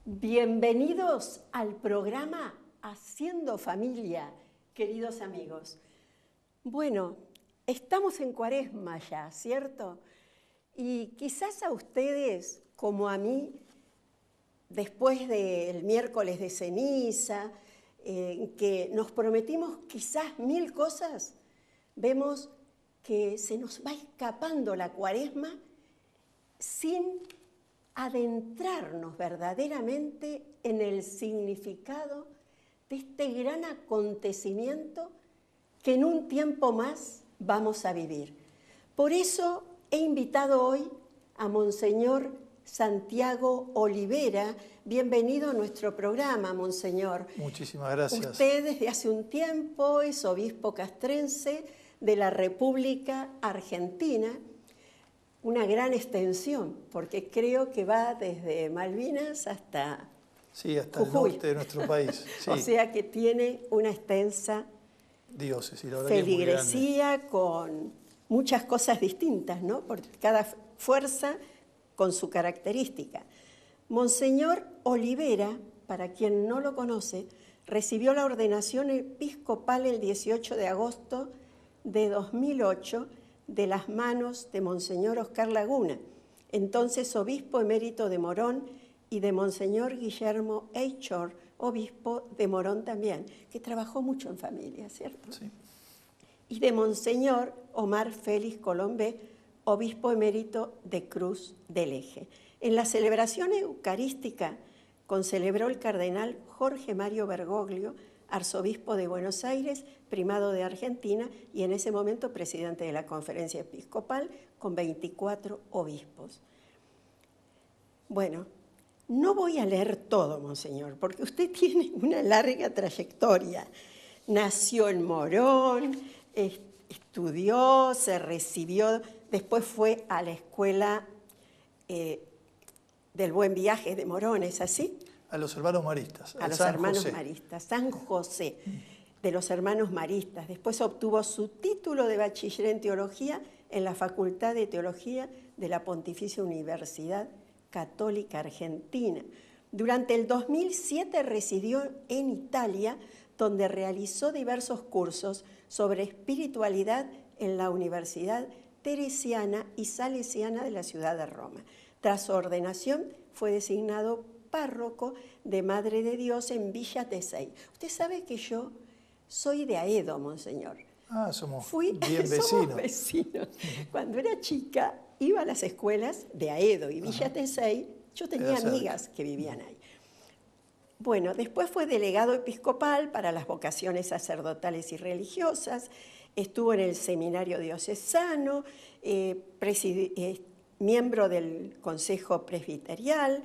Bienvenidos al programa Haciendo Familia, queridos amigos. Bueno, estamos en Cuaresma ya, ¿cierto? Y quizás a ustedes, como a mí, después del miércoles de ceniza, que nos prometimos quizás 1000 cosas, vemos que se nos va escapando la Cuaresma sin adentrarnos verdaderamente en el significado de este gran acontecimiento que en un tiempo más vamos a vivir. Por eso he invitado hoy a Monseñor Santiago Olivera. Bienvenido a nuestro programa, Monseñor. Muchísimas gracias. Usted desde hace un tiempo es obispo castrense de la República Argentina, una gran extensión, porque creo que va desde Malvinas hasta hasta Jujuy. el norte de nuestro país. Sí. O sea que tiene una extensa diócesis, la verdad feligresía con muchas cosas distintas, ¿no? Porque cada fuerza con su característica. Monseñor Olivera, para quien no lo conoce, recibió la ordenación episcopal el 18 de agosto de 2008 de las manos de Monseñor Oscar Laguna, entonces obispo emérito de Morón, y de Monseñor Guillermo Eichhorn, obispo de Morón también, que trabajó mucho en familia, ¿cierto? Sí. Y de Monseñor Omar Félix Colombé, obispo emérito de Cruz del Eje. En la celebración eucarística concelebró el cardenal Jorge Mario Bergoglio, arzobispo de Buenos Aires, primado de Argentina y en ese momento presidente de la Conferencia Episcopal con 24 obispos. Bueno, no voy a leer todo, Monseñor, porque usted tiene una larga trayectoria. Nació en Morón, estudió, se recibió, después fue a la escuela del Buen Viaje de Morón, ¿es así? A los hermanos maristas. A los hermanos maristas, San José, de los hermanos maristas. Después obtuvo su título de bachiller en teología en la Facultad de Teología de la Pontificia Universidad Católica Argentina. Durante el 2007 residió en Italia, donde realizó diversos cursos sobre espiritualidad en la Universidad Teresiana y Salesiana de la ciudad de Roma. Tras su ordenación fue designado párroco de Madre de Dios en Villa Tesey. Usted sabe que yo soy de Aedo, Monseñor. Somos bien vecinos. Somos vecinos. Cuando era chica iba a las escuelas de Aedo y Villa Tesey. Yo tenía amigas que vivían ahí. Bueno, después fue delegado episcopal para las vocaciones sacerdotales y religiosas. Estuvo en el seminario diocesano, miembro del Consejo Presbiterial.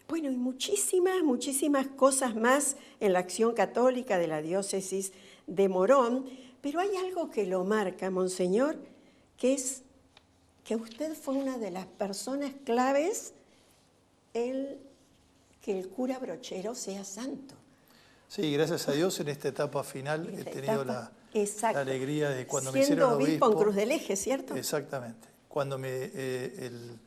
Bueno, y muchísimas cosas más en la acción católica de la diócesis de Morón, pero hay algo que lo marca, Monseñor, que es que usted fue una de las personas claves en que el cura Brochero sea santo. Sí, gracias a Dios en esta etapa final he tenido la alegría de cuando me hicieron obispo. Siendo obispo en Cruz del Eje, ¿cierto? Exactamente. Cuando el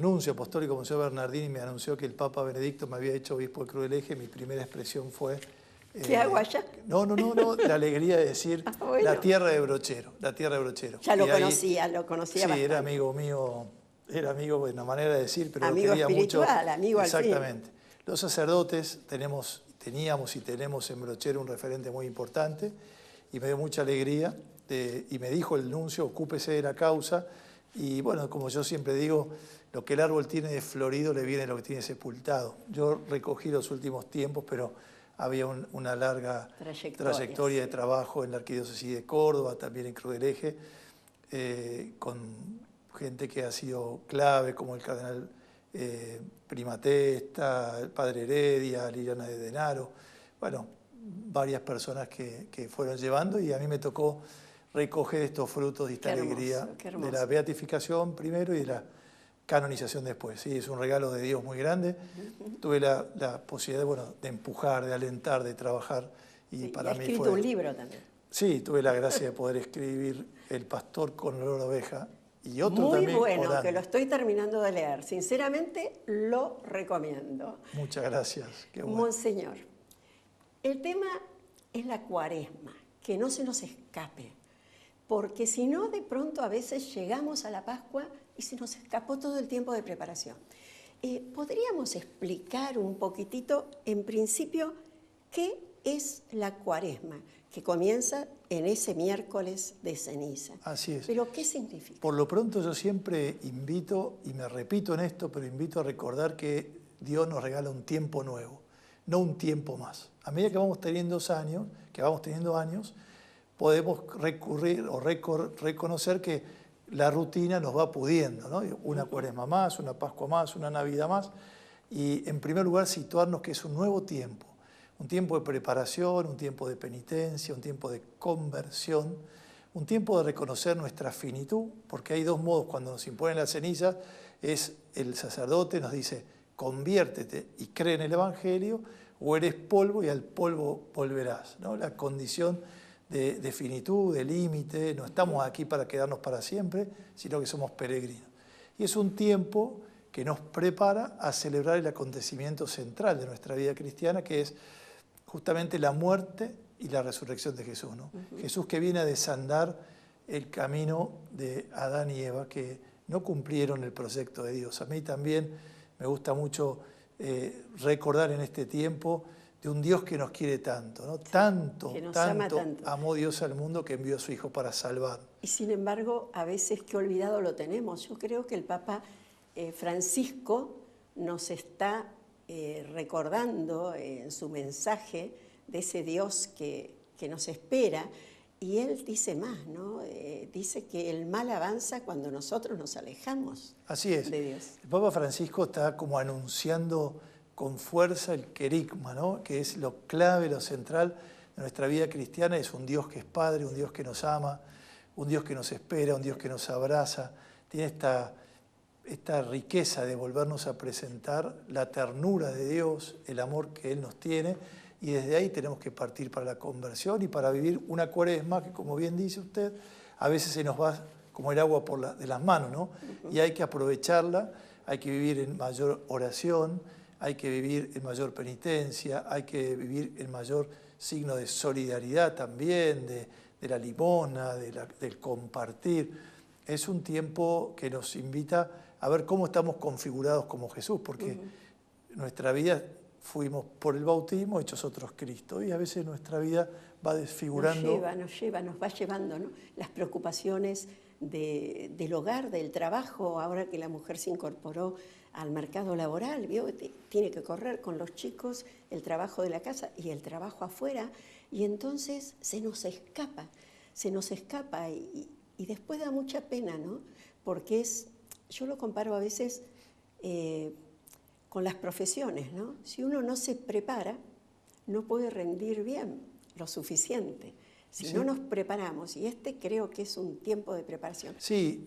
nuncio apostólico, Monseñor Bernardini, me anunció que el Papa Benedicto me había hecho obispo de Cruz del Eje, mi primera expresión fue... ¿Qué hago allá? No, la alegría de decir bueno. la tierra de Brochero. Ya lo conocía bastante. Sí, era amigo mío, era amigo de una manera de decir, pero amigo lo quería espiritual, mucho. Amigo al fin. Exactamente. Los sacerdotes teníamos y tenemos en Brochero un referente muy importante y me dio mucha alegría y me dijo el nuncio, ocúpese de la causa. Y bueno, como yo siempre digo, lo que el árbol tiene de florido le viene lo que tiene sepultado. Yo recogí los últimos tiempos, pero había una larga trayectoria de trabajo en la Arquidiócesis de Córdoba, también en Cruz del Eje, con gente que ha sido clave, como el cardenal Primatesta, el padre Heredia, Liliana de Denaro, bueno, varias personas que fueron llevando, y a mí me tocó recoger estos frutos de esta alegría de la beatificación primero y de la canonización después. Sí, es un regalo de Dios muy grande. Tuve la posibilidad de empujar, de alentar, de trabajar, y para mí fue... un libro también. Sí, tuve la gracia de poder escribir El pastor con olor a oveja, y otro muy también bueno, orando. Que lo estoy terminando de leer. Sinceramente, lo recomiendo. Muchas gracias. Qué bueno. Monseñor, el tema es la Cuaresma, que no se nos escape, porque si no, de pronto a veces llegamos a la Pascua y se nos escapó todo el tiempo de preparación. ¿Podríamos explicar un poquitito, en principio, qué es la Cuaresma, que comienza en ese miércoles de ceniza? Así es. ¿Pero qué significa? Por lo pronto yo siempre invito, y me repito en esto, pero invito a recordar que Dios nos regala un tiempo nuevo, no un tiempo más. A medida que vamos teniendo años, podemos recurrir o reconocer que la rutina nos va pudiendo, ¿no? Una Cuaresma más, una Pascua más, una Navidad más, y en primer lugar situarnos que es un nuevo tiempo. Un tiempo de preparación, un tiempo de penitencia, un tiempo de conversión, un tiempo de reconocer nuestra finitud, porque hay dos modos cuando nos imponen la ceniza, es el sacerdote nos dice, conviértete y cree en el Evangelio, o eres polvo y al polvo volverás, ¿no? La condición de finitud, de límite, no estamos aquí para quedarnos para siempre, sino que somos peregrinos. Y es un tiempo que nos prepara a celebrar el acontecimiento central de nuestra vida cristiana, que es justamente la muerte y la resurrección de Jesús, ¿no? Jesús que viene a desandar el camino de Adán y Eva, que no cumplieron el proyecto de Dios. A mí también me gusta mucho recordar en este tiempo de un Dios que nos quiere tanto, ¿no? Tanto amó Dios al mundo que envió a su Hijo para salvar. Y sin embargo, a veces qué olvidado lo tenemos. Yo creo que el Papa Francisco nos está recordando en su mensaje de ese Dios que nos espera, y él dice más, ¿no? Dice que el mal avanza cuando nosotros nos alejamos. Así es. De Dios. El Papa Francisco está como anunciando con fuerza el querigma, ¿no? Que es lo clave, lo central de nuestra vida cristiana. Es un Dios que es Padre, un Dios que nos ama, un Dios que nos espera, un Dios que nos abraza. Tiene esta riqueza de volvernos a presentar la ternura de Dios, el amor que Él nos tiene, y desde ahí tenemos que partir para la conversión y para vivir una Cuaresma que, como bien dice usted, a veces se nos va como el agua de las manos, ¿no? Y hay que aprovecharla, hay que vivir en mayor oración, hay que vivir en mayor penitencia, hay que vivir en mayor signo de solidaridad también, de la limosna, del compartir. Es un tiempo que nos invita a ver cómo estamos configurados como Jesús, porque nuestra vida fuimos por el bautismo hechos otros Cristo, y a veces nuestra vida va desfigurando. Nos va llevando, ¿no? Las preocupaciones del hogar, del trabajo, ahora que la mujer se incorporó al mercado laboral, ¿vio? Tiene que correr con los chicos, el trabajo de la casa y el trabajo afuera, y entonces se nos escapa y después da mucha pena, ¿no? Porque yo lo comparo a veces con las profesiones, ¿no? Si uno no se prepara, no puede rendir bien lo suficiente. Si no nos preparamos, y creo que es un tiempo de preparación. Sí,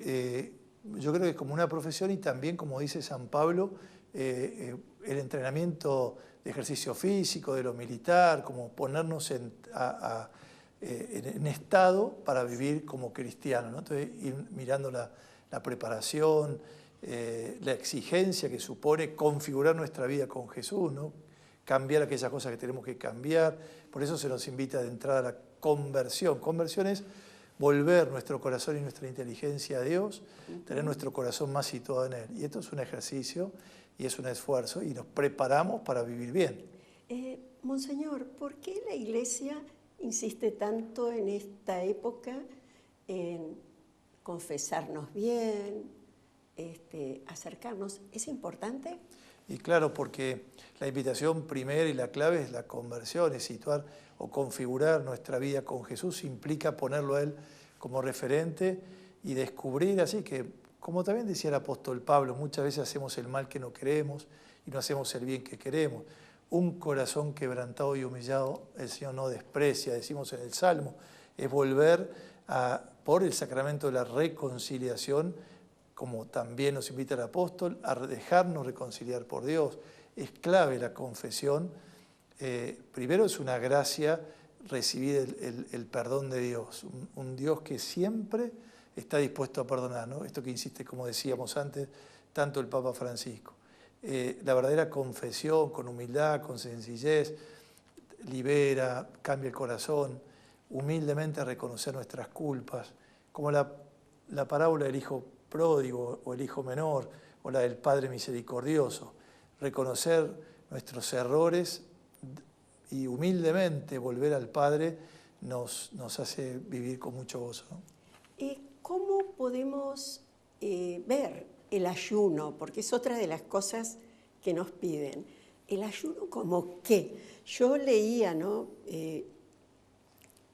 yo creo que es como una profesión, y también, como dice San Pablo, el entrenamiento de ejercicio físico, de lo militar, como ponernos en estado para vivir como cristianos, ¿no? Entonces, ir mirando la preparación, la exigencia que supone configurar nuestra vida con Jesús, ¿no? Cambiar aquellas cosas que tenemos que cambiar. Por eso se nos invita de entrada a la conversión. Conversión es volver nuestro corazón y nuestra inteligencia a Dios, tener nuestro corazón más situado en Él. Y esto es un ejercicio y es un esfuerzo, y nos preparamos para vivir bien. Monseñor, ¿por qué la Iglesia insiste tanto en esta época en confesarnos bien, acercarnos? ¿Es importante? Y claro, porque la invitación primera y la clave es la conversión, es situar o configurar nuestra vida con Jesús, implica ponerlo a Él como referente y descubrir así que como también decía el apóstol Pablo, muchas veces hacemos el mal que no queremos y no hacemos el bien que queremos. Un corazón quebrantado y humillado el Señor no desprecia, decimos en el Salmo, es volver por el sacramento de la reconciliación, como también nos invita el apóstol, a dejarnos reconciliar por Dios. Es clave la confesión. Primero es una gracia recibir el perdón de Dios, un Dios que siempre está dispuesto a perdonar, ¿no? Esto que insiste, como decíamos antes, tanto el Papa Francisco. La verdadera confesión, con humildad, con sencillez, libera, cambia el corazón, humildemente reconocer nuestras culpas, como la parábola del hijo pródigo o el hijo menor, o la del Padre misericordioso. Reconocer nuestros errores y humildemente volver al Padre nos hace vivir con mucho gozo, ¿no? ¿Cómo podemos ver el ayuno? Porque es otra de las cosas que nos piden. ¿El ayuno como qué? Yo leía, ¿no?, que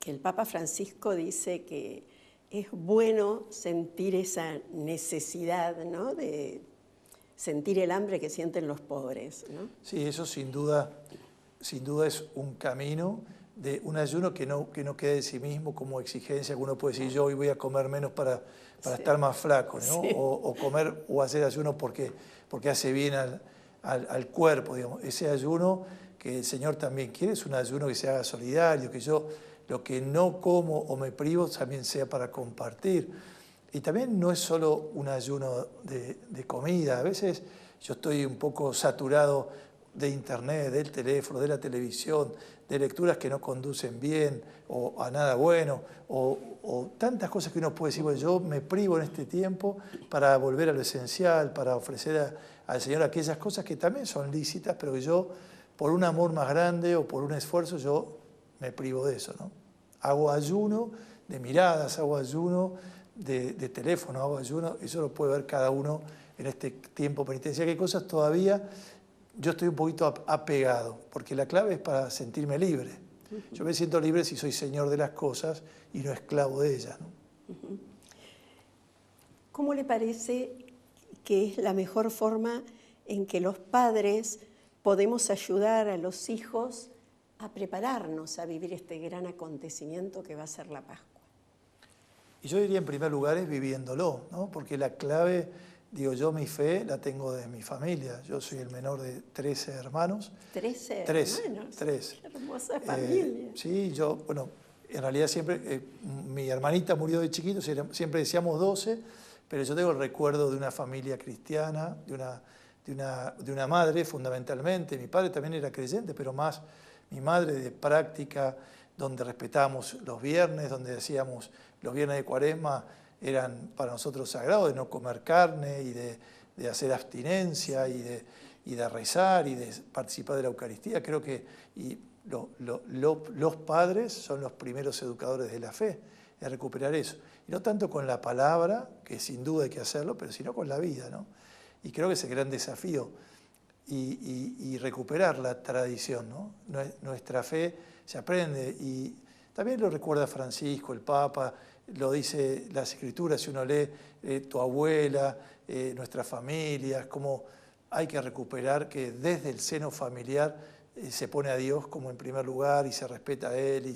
el Papa Francisco dice que es bueno sentir esa necesidad, ¿no?, de sentir el hambre que sienten los pobres, ¿no? Sí, eso sin duda es un camino de un ayuno que no quede de sí mismo como exigencia, que uno puede decir yo hoy voy a comer menos para estar más flaco, ¿no? Sí. O comer o hacer ayuno porque hace bien al cuerpo, digamos. Ese ayuno que el Señor también quiere es un ayuno que se haga solidario, que yo lo que no como o me privo también sea para compartir. Y también no es solo un ayuno de comida, a veces yo estoy un poco saturado de internet, del teléfono, de la televisión, de lecturas que no conducen bien o a nada bueno, o tantas cosas que uno puede decir, bueno, yo me privo en este tiempo para volver a lo esencial, para ofrecer al Señor aquellas cosas que también son lícitas, pero que yo, por un amor más grande o por un esfuerzo, yo me privo de eso, ¿no? Hago ayuno de miradas, hago ayuno de teléfono, hago ayuno, eso lo puede ver cada uno en este tiempo penitencial. ¿Qué cosas todavía yo estoy un poquito apegado? Porque la clave es para sentirme libre. Yo me siento libre si soy señor de las cosas y no esclavo de ellas, ¿no? ¿Cómo le parece que es la mejor forma en que los padres podemos ayudar a los hijos a prepararnos a vivir este gran acontecimiento que va a ser la Pascua? Y yo diría en primer lugar es viviéndolo, ¿no? Porque la clave, digo yo, mi fe la tengo de mi familia. Yo soy el menor de 13 hermanos. 13 hermanos. 13. Qué hermosa familia. Sí, yo, bueno, en realidad siempre, mi hermanita murió de chiquito, siempre decíamos 12, pero yo tengo el recuerdo de una familia cristiana, de una madre fundamentalmente. Mi padre también era creyente, pero más mi madre de práctica, donde respetábamos los viernes, donde decíamos los viernes de Cuaresma eran para nosotros sagrados, de no comer carne y de hacer abstinencia y de rezar y de participar de la Eucaristía. Creo que los padres son los primeros educadores de la fe, de recuperar eso. Y no tanto con la palabra, que sin duda hay que hacerlo, pero sino con la vida, ¿no? Y creo que es el gran desafío. Y recuperar la tradición, ¿no? Nuestra fe se aprende y también lo recuerda Francisco, el Papa, lo dice las Escrituras, si uno lee tu abuela, nuestras familias, cómo hay que recuperar que desde el seno familiar se pone a Dios como en primer lugar y se respeta a Él y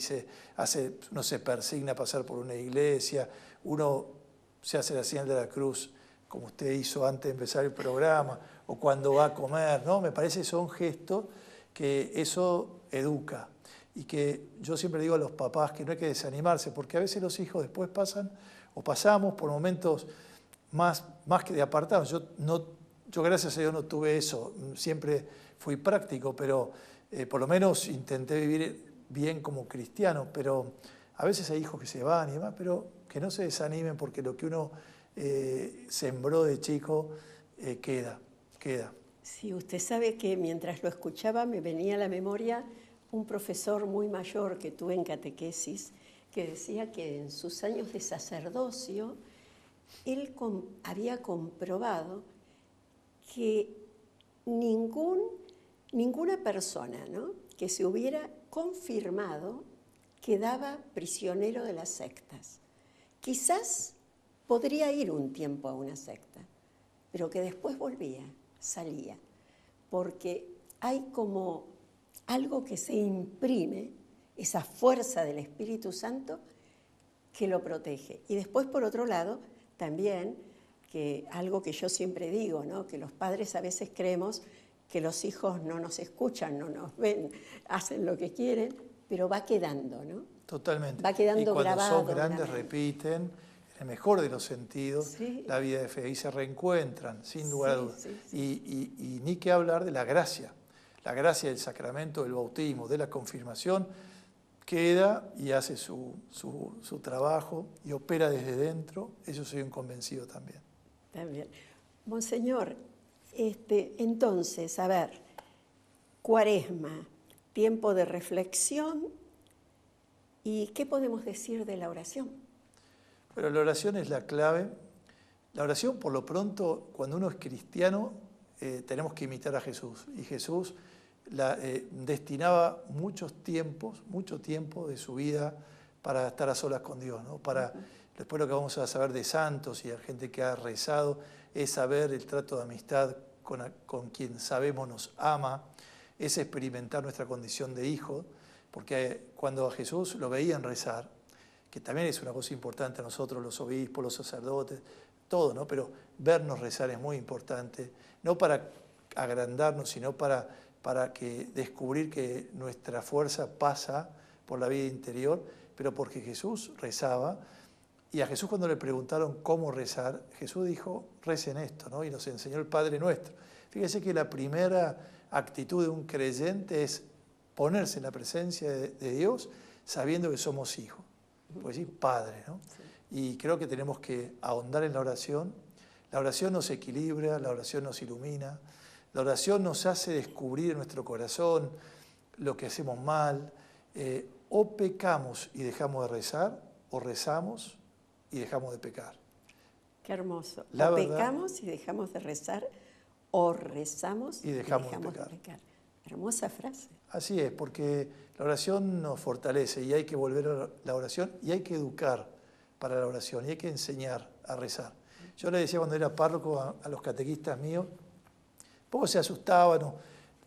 uno se persigna a pasar por una iglesia, uno se hace la señal de la cruz, como usted hizo antes de empezar el programa, o cuando va a comer, ¿no? Me parece que son gestos que eso educa y que yo siempre digo a los papás que no hay que desanimarse, porque a veces los hijos después pasamos por momentos más que de apartados. Yo gracias a Dios no tuve eso, siempre fui práctico, pero por lo menos intenté vivir bien como cristiano, pero a veces hay hijos que se van y demás, pero que no se desanimen porque lo que uno sembró de chico queda. Sí, usted sabe que mientras lo escuchaba me venía a la memoria un profesor muy mayor que tuve en catequesis que decía que en sus años de sacerdocio él había comprobado que ninguna persona, ¿no?, que se hubiera confirmado quedaba prisionero de las sectas. Quizás podría ir un tiempo a una secta, pero que después volvía, salía, porque hay como algo que se imprime, esa fuerza del Espíritu Santo que lo protege. Y después, por otro lado, también, que algo que yo siempre digo, ¿no? Que los padres a veces creemos que los hijos no nos escuchan, no nos ven, hacen lo que quieren, pero va quedando, ¿no? Totalmente. Va quedando y cuando grabado. son grandes repiten, en el mejor de los sentidos, Sí. la vida de fe y se reencuentran, sin lugar a dudas. Sí, sí. Y ni que hablar de la gracia del sacramento del bautismo, de la confirmación, queda y hace su trabajo y opera desde dentro. Eso soy un convencido también. También. Monseñor, entonces, a ver, Cuaresma, tiempo de reflexión, ¿y qué podemos decir de la oración? Pero la oración es la clave. La oración, por lo pronto, cuando uno es cristiano, tenemos que imitar a Jesús. Y Jesús destinaba mucho tiempo de su vida para estar a solas con Dios, ¿no? Después lo que vamos a saber de santos y de gente que ha rezado es saber el trato de amistad con quien sabemos nos ama, es experimentar nuestra condición de hijo, porque cuando a Jesús lo veían rezar, que también es una cosa importante a nosotros, los obispos, los sacerdotes, todo, ¿no? Pero vernos rezar es muy importante, no para agrandarnos, sino para descubrir que nuestra fuerza pasa por la vida interior, pero porque Jesús rezaba. Y a Jesús, cuando le preguntaron cómo rezar, Jesús dijo, recen esto, ¿no? Y nos enseñó el Padre Nuestro. Fíjese que la primera actitud de un creyente es ponerse en la presencia de Dios sabiendo que somos hijos, pues sí, Padre, ¿no? Sí. Y creo que tenemos que ahondar en la oración. La oración nos equilibra, la oración nos ilumina, la oración nos hace descubrir en nuestro corazón lo que hacemos mal, o pecamos y dejamos de rezar, o rezamos y dejamos de pecar. Qué hermoso. La o verdad, pecamos y dejamos de rezar, o rezamos y dejamos de pecar. Hermosa frase. Así es, porque la oración nos fortalece y hay que volver a la oración y hay que educar para la oración y hay que enseñar a rezar. Yo le decía cuando era párroco a los catequistas míos, poco se asustaban,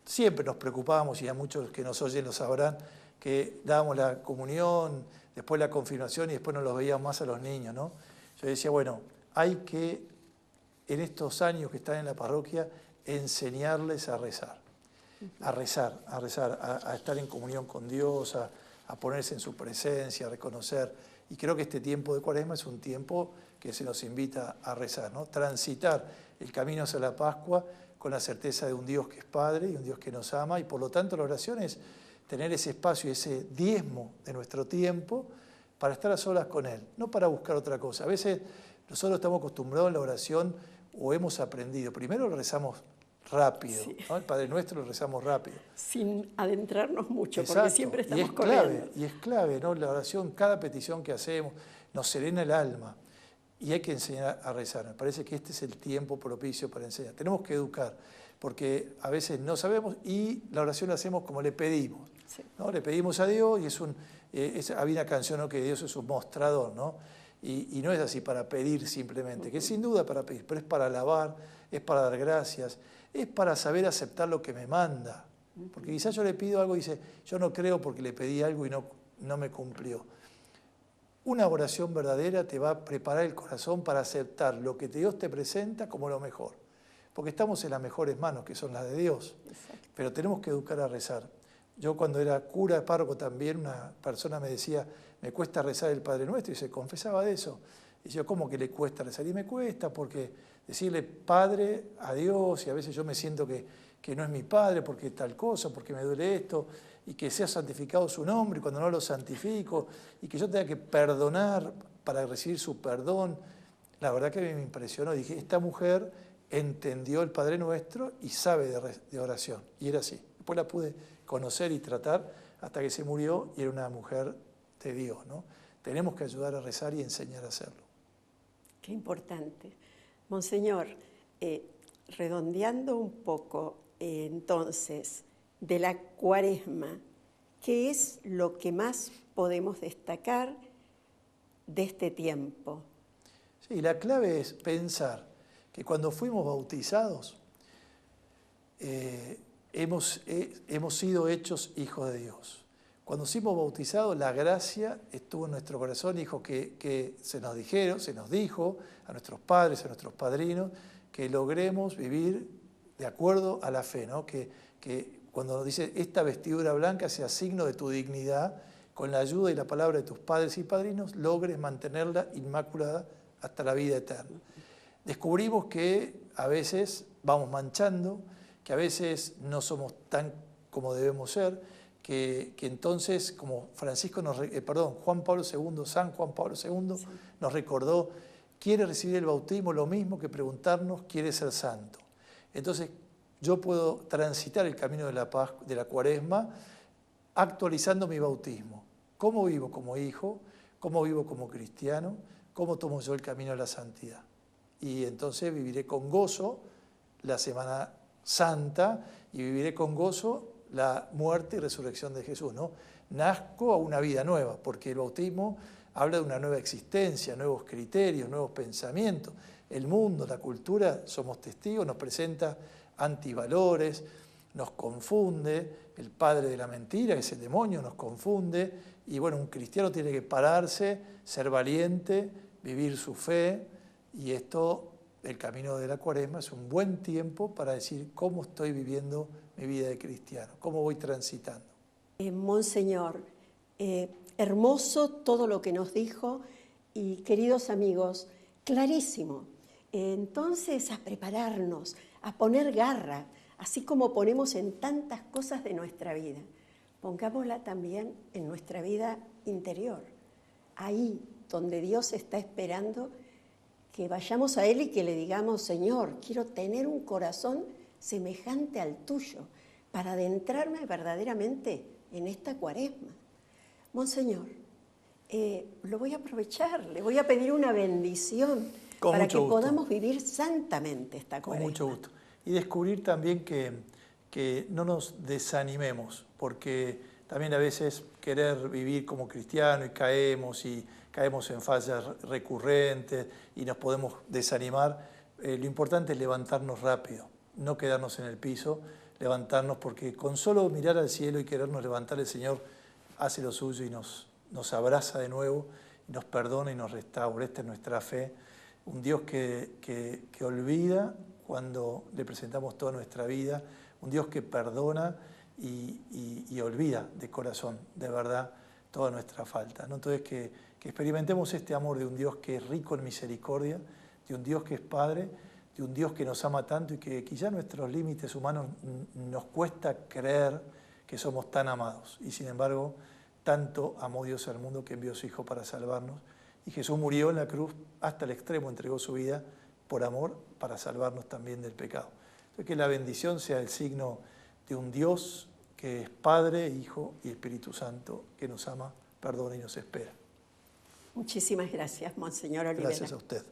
siempre nos preocupábamos, y a muchos que nos oyen lo sabrán, que dábamos la comunión, después la confirmación y después no los veíamos más a los niños, ¿no? Yo decía, bueno, hay que, en estos años que están en la parroquia, enseñarles a rezar, a estar en comunión con Dios, a ponerse en su presencia, a reconocer. Y creo que este tiempo de Cuaresma es un tiempo que se nos invita a rezar, ¿no? Transitar el camino hacia la Pascua con la certeza de un Dios que es Padre y un Dios que nos ama, y por lo tanto la oración es tener ese espacio, ese diezmo de nuestro tiempo para estar a solas con Él, no para buscar otra cosa. A veces nosotros estamos acostumbrados a la oración o hemos aprendido. Primero lo rezamos rápido, sí, ¿no? El Padre Nuestro lo rezamos rápido. Sin adentrarnos mucho, exacto, porque siempre estamos corriendo. Y es clave, ¿no? La oración, cada petición que hacemos nos serena el alma. Y hay que enseñar a rezar. Me parece que este es el tiempo propicio para enseñar. Tenemos que educar, porque a veces no sabemos y la oración la hacemos como le pedimos, sí, ¿no? Le pedimos a Dios y había una canción, ¿no?, que Dios es un mostrador, ¿no? Y no es así para pedir simplemente, que sin duda para pedir, pero es para alabar, es para dar gracias, es para saber aceptar lo que me manda. Porque quizás yo le pido algo y dice, yo no creo porque le pedí algo y no me cumplió. Una oración verdadera te va a preparar el corazón para aceptar lo que Dios te presenta como lo mejor. Porque estamos en las mejores manos, que son las de Dios. Exacto. Pero tenemos que educar a rezar. Yo cuando era cura de párroco también, una persona me decía, me cuesta rezar el Padre Nuestro, y se confesaba de eso. Y yo, ¿cómo que le cuesta rezar? Y me cuesta porque decirle Padre a Dios, y a veces yo me siento que no es mi Padre porque tal cosa, porque me duele esto, y que sea santificado su nombre, y cuando no lo santifico, y que yo tenga que perdonar para recibir su perdón. La verdad que me impresionó. Dije, esta mujer entendió el Padre Nuestro y sabe de oración. Y era así. Después la pude conocer y tratar hasta que se murió y era una mujer de Dios, ¿no? Tenemos que ayudar a rezar y enseñar a hacerlo. Qué importante. Monseñor, redondeando un poco entonces de la Cuaresma, ¿qué es lo que más podemos destacar de este tiempo? Sí, la clave es pensar que cuando fuimos bautizados hemos sido hechos hijos de Dios. Cuando fuimos bautizados, la gracia estuvo en nuestro corazón, hijo, que se nos dijo a nuestros padres, a nuestros padrinos, que logremos vivir de acuerdo a la fe, ¿no? Que cuando nos dice esta vestidura blanca sea signo de tu dignidad, con la ayuda y la palabra de tus padres y padrinos, logres mantenerla inmaculada hasta la vida eterna. Descubrimos que a veces vamos manchando, que a veces no somos tan como debemos ser, que entonces, como Juan Pablo II, San Juan Pablo II, sí, nos recordó, quiere recibir el bautismo lo mismo que preguntarnos, quiere ser santo. Entonces, yo puedo transitar el camino de la Cuaresma actualizando mi bautismo. ¿Cómo vivo como hijo? ¿Cómo vivo como cristiano? ¿Cómo tomo yo el camino de la santidad? Y entonces viviré con gozo la Semana Santa y viviré con gozo la muerte y resurrección de Jesús, ¿no? Nazco a una vida nueva, porque el bautismo habla de una nueva existencia, nuevos criterios, nuevos pensamientos. El mundo, la cultura, somos testigos, nos presenta antivalores, nos confunde, el padre de la mentira, que es el demonio, nos confunde, y bueno, un cristiano tiene que pararse, ser valiente, vivir su fe, y esto, el camino de la Cuaresma, es un buen tiempo para decir cómo estoy viviendo mi vida de cristiano, cómo voy transitando. Monseñor, hermoso todo lo que nos dijo, y queridos amigos, clarísimo. Entonces, a prepararnos, a poner garra, así como ponemos en tantas cosas de nuestra vida. Pongámosla también en nuestra vida interior, ahí donde Dios está esperando que vayamos a Él y que le digamos, Señor, quiero tener un corazón semejante al tuyo para adentrarme verdaderamente en esta Cuaresma. Monseñor, lo voy a aprovechar, le voy a pedir una bendición para que podamos vivir santamente esta Cuaresma. Con mucho gusto. Y descubrir también que no nos desanimemos, porque también a veces querer vivir como cristiano y caemos en fallas recurrentes y nos podemos desanimar. Lo importante es levantarnos rápido, no quedarnos en el piso, levantarnos, porque con solo mirar al cielo y querernos levantar, el Señor hace lo suyo y nos abraza de nuevo, y nos perdona y nos restaura. Esta es nuestra fe, un Dios que olvida cuando le presentamos toda nuestra vida, un Dios que perdona y olvida de corazón, de verdad, toda nuestra falta, ¿no? Entonces que experimentemos este amor de un Dios que es rico en misericordia, de un Dios que es Padre, de un Dios que nos ama tanto y que quizá nuestros límites humanos nos cuesta creer que somos tan amados. Y sin embargo, tanto amó Dios al mundo que envió a su Hijo para salvarnos. Y Jesús murió en la cruz hasta el extremo, entregó su vida por amor para salvarnos también del pecado. Entonces, que la bendición sea el signo de un Dios que es Padre, Hijo y Espíritu Santo, que nos ama, perdona y nos espera. Muchísimas gracias, Monseñor Olivera. Gracias a usted.